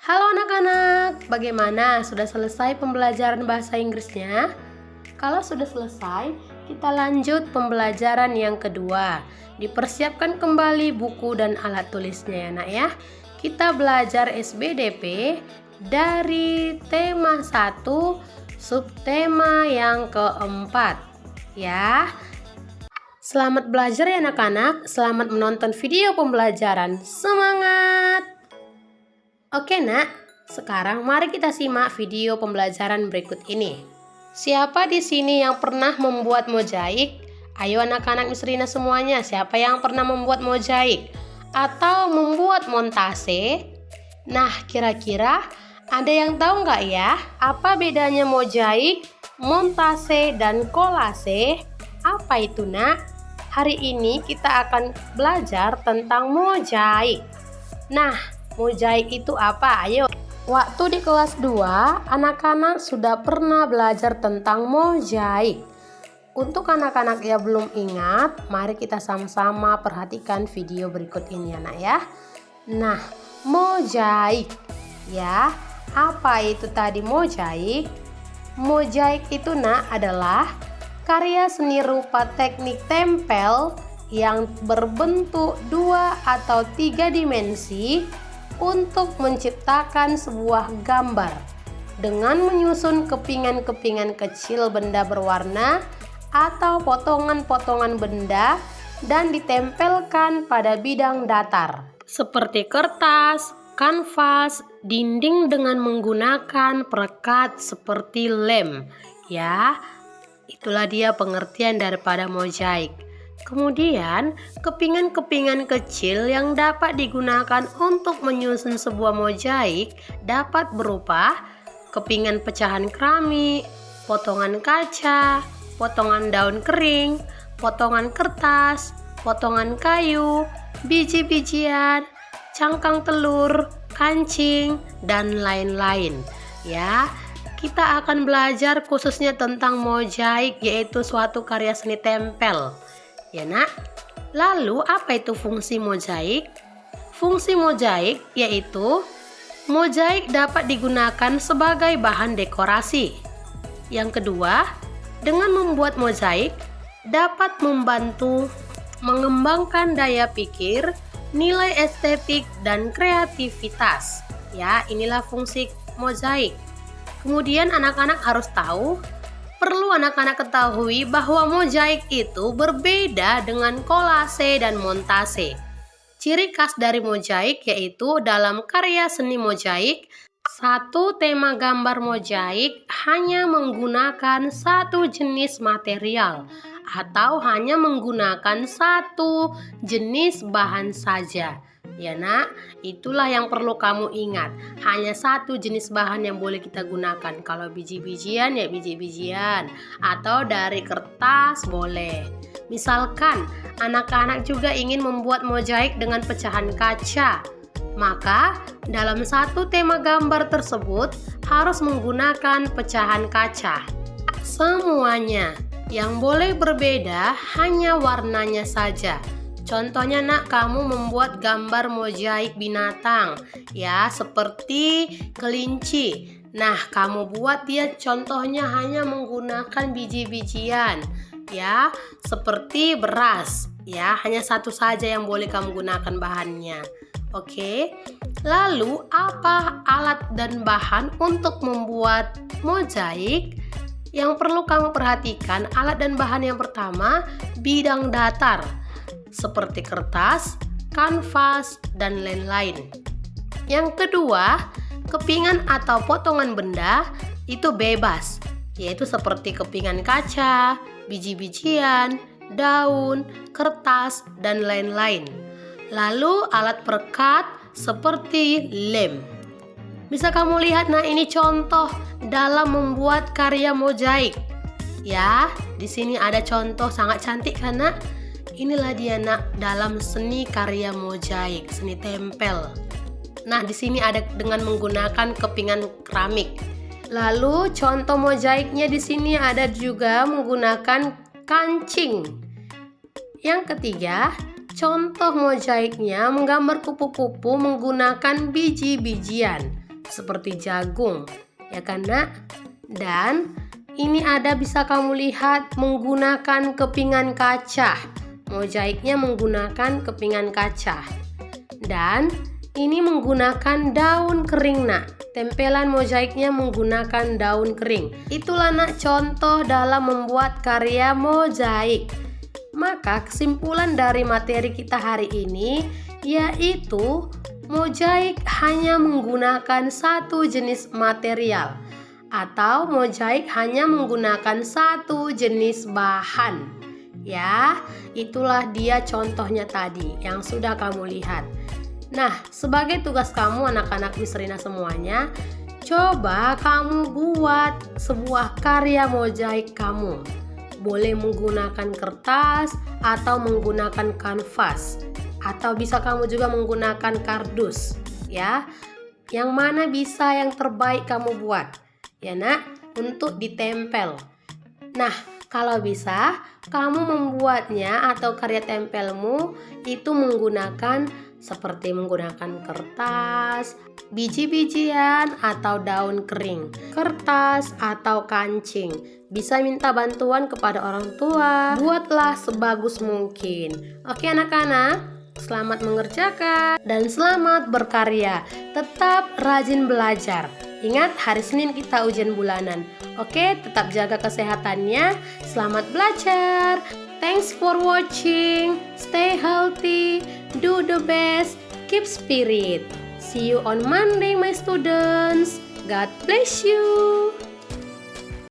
Halo anak-anak, bagaimana? Sudah selesai pembelajaran bahasa Inggrisnya? Kalau sudah selesai, kita lanjut pembelajaran yang kedua. Dipersiapkan kembali buku dan alat tulisnya ya nak ya. Kita belajar SBDP dari tema 1, subtema yang keempat ya. Selamat belajar ya anak-anak, selamat menonton video pembelajaran. Semangat! Oke nak, sekarang mari kita simak video pembelajaran berikut ini. Siapa di sini yang pernah membuat mozaik? Ayo anak-anak Miss Rina semuanya, siapa yang pernah membuat mozaik? Atau membuat montase? Nah, kira-kira ada yang tahu nggak ya? Apa bedanya mozaik, montase, dan kolase? Apa itu nak? Hari ini kita akan belajar tentang mozaik. Nah, mozaik itu apa? Ayo. Waktu di kelas 2, anak-anak sudah pernah belajar tentang mozaik. Untuk anak-anak yang belum ingat, mari kita sama-sama perhatikan video berikut ini ya nak ya. Nah, mozaik ya. Apa itu tadi mozaik? Mozaik itu nak adalah karya seni rupa teknik tempel yang berbentuk 2 atau 3 dimensi untuk menciptakan sebuah gambar dengan menyusun kepingan-kepingan kecil benda berwarna atau potongan-potongan benda dan ditempelkan pada bidang datar seperti kertas, kanvas, dinding dengan menggunakan perekat seperti lem ya. Itulah dia pengertian daripada mozaik. Kemudian, kepingan-kepingan kecil yang dapat digunakan untuk menyusun sebuah mozaik dapat berupa kepingan pecahan keramik, potongan kaca, potongan daun kering, potongan kertas, potongan kayu, biji-bijian, cangkang telur, kancing, dan lain-lain. Ya, kita akan belajar khususnya tentang mozaik, yaitu suatu karya seni tempel. Ya nak, lalu apa itu fungsi mozaik? Fungsi mozaik yaitu mozaik dapat digunakan sebagai bahan dekorasi. Yang kedua, dengan membuat mozaik dapat membantu mengembangkan daya pikir, nilai estetik, dan kreativitas. Ya, inilah fungsi mozaik. Kemudian anak-anak harus tahu, perlu anak-anak ketahui bahwa mozaik itu berbeda dengan kolase dan montase. Ciri khas dari mozaik yaitu dalam karya seni mozaik, satu tema gambar mozaik hanya menggunakan satu jenis material atau hanya menggunakan satu jenis bahan saja. Ya nak, itulah yang perlu kamu ingat. Hanya satu jenis bahan yang boleh kita gunakan. Kalau biji-bijian ya biji-bijian, atau dari kertas boleh. Misalkan anak-anak juga ingin membuat mozaik dengan pecahan kaca, maka dalam satu tema gambar tersebut harus menggunakan pecahan kaca. Semuanya yang boleh berbeda hanya warnanya saja. Contohnya nak, kamu membuat gambar mozaik binatang ya, seperti kelinci. Nah, kamu buat dia contohnya hanya menggunakan biji-bijian ya, seperti beras ya, hanya satu saja yang boleh kamu gunakan bahannya. Oke. Lalu apa alat dan bahan untuk membuat mozaik? Yang perlu kamu perhatikan, alat dan bahan yang pertama, bidang datar seperti kertas, kanvas, dan lain-lain. Yang kedua, kepingan atau potongan benda itu bebas, yaitu seperti kepingan kaca, biji-bijian, daun, kertas, dan lain-lain. Lalu alat perekat seperti lem. Bisa kamu lihat, nah ini contoh dalam membuat karya mozaik. Ya, di sini ada contoh sangat cantik karena inilah dia nak dalam seni karya mozaik, seni tempel. Nah, di sini ada dengan menggunakan kepingan keramik. Lalu contoh mozaiknya di sini ada juga menggunakan kancing. Yang ketiga, contoh mozaiknya menggambar kupu-kupu menggunakan biji-bijian. seperti jagung, ya kan nak? Dan ini bisa kamu lihat menggunakan kepingan kaca. Mozaiknya menggunakan kepingan kaca. Dan ini menggunakan daun kering nak. Tempelan mozaiknya menggunakan daun kering. Itulah nak contoh dalam membuat karya mozaik. Maka kesimpulan dari materi kita hari ini yaitu mozaik hanya menggunakan satu jenis material atau mozaik hanya menggunakan satu jenis bahan. Ya, itulah dia contohnya tadi yang sudah kamu lihat. Nah, sebagai tugas kamu anak-anak Miss Rina semuanya, coba kamu buat sebuah karya mozaik kamu. Boleh menggunakan kertas atau menggunakan kanvas, atau bisa kamu juga menggunakan kardus, ya. Yang mana bisa yang terbaik kamu buat, ya nak, untuk ditempel. Nah, kalau bisa kamu membuatnya atau karya tempelmu itu menggunakan seperti menggunakan kertas, biji-bijian atau daun kering, kertas atau kancing. Bisa minta bantuan kepada orang tua. Buatlah sebagus mungkin. Oke anak-anak, selamat mengerjakan dan selamat berkarya. Tetap rajin belajar. Ingat, hari Senin kita ujian bulanan. Oke, tetap jaga kesehatannya. Selamat belajar. Thanks for watching. Stay healthy. Do the best. Keep spirit. See you on Monday, my students. God bless you.